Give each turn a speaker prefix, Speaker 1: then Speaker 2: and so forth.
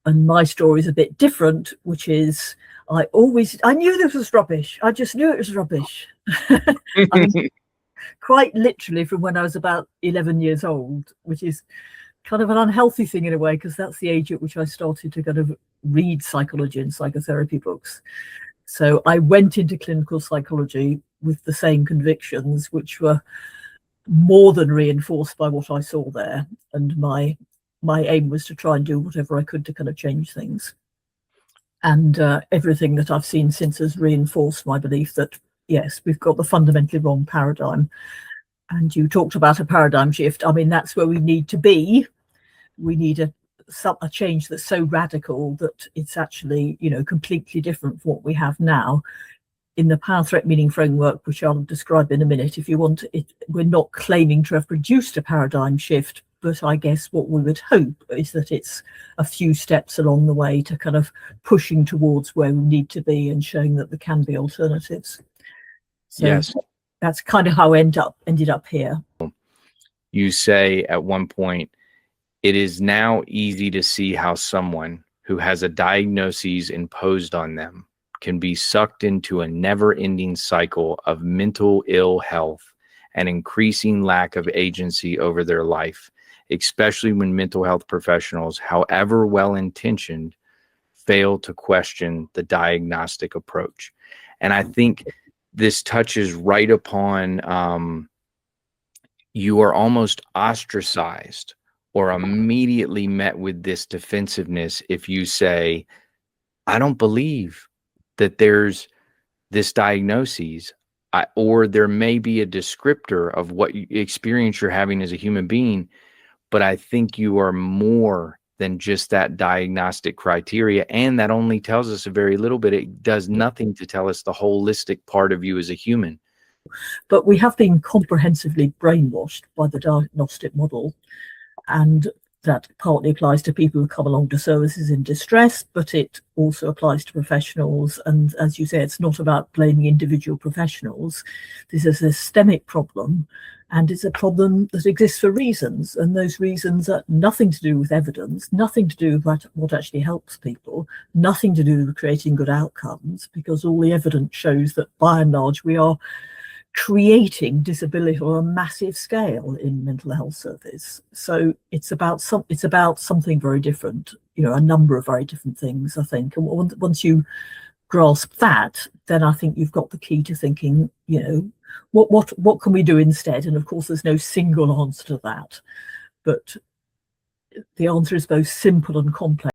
Speaker 1: And my story is a bit different, which is I knew this was rubbish. I just knew it was rubbish. I mean, quite literally from when I was about 11 years old, which is kind of an unhealthy thing in a way, because that's the age at which I started to kind of read psychology and psychotherapy books. So I went into clinical psychology with the same convictions, which were more than reinforced by what I saw there. And my aim was to try and do whatever I could to kind of change things. And everything that I've seen since has reinforced my belief that, yes, we've got the fundamentally wrong paradigm. And you talked about a paradigm shift. I mean, that's where we need to be. We need a change that's so radical that it's actually, completely different from what we have now. In the power threat meaning framework, which I'll describe in a minute, if you want it, we're not claiming to have produced a paradigm shift, but I guess what we would hope is that it's a few steps along the way to kind of pushing towards where we need to be and showing that there can be alternatives. So yes, that's kind of how I ended up here.
Speaker 2: You say at one point, it is now easy to see how someone who has a diagnosis imposed on them can be sucked into a never-ending cycle of mental ill health and increasing lack of agency over their life, especially when mental health professionals, however well-intentioned, fail to question the diagnostic approach. And I think this touches right upon you are almost ostracized or immediately met with this defensiveness if you say, I don't believe that there's this diagnosis, or there may be a descriptor of what experience you're having as a human being, but I think you are more than just that diagnostic criteria, and that only tells us a very little bit. It does nothing to tell us the holistic part of you as a human.
Speaker 1: But we have been comprehensively brainwashed by the diagnostic model, and that partly applies to people who come along to services in distress, but it also applies to professionals. And as you say, it's not about blaming individual professionals. This is a systemic problem, and it's a problem that exists for reasons. And those reasons are nothing to do with evidence, nothing to do with what actually helps people, nothing to do with creating good outcomes, because all the evidence shows that by and large we are creating disability on a massive scale in mental health service. So it's about something very different, a number of very different things, I think. And once you grasp that, then I think you've got the key to thinking, what can we do instead? And of course, there's no single answer to that, but the answer is both simple and complex.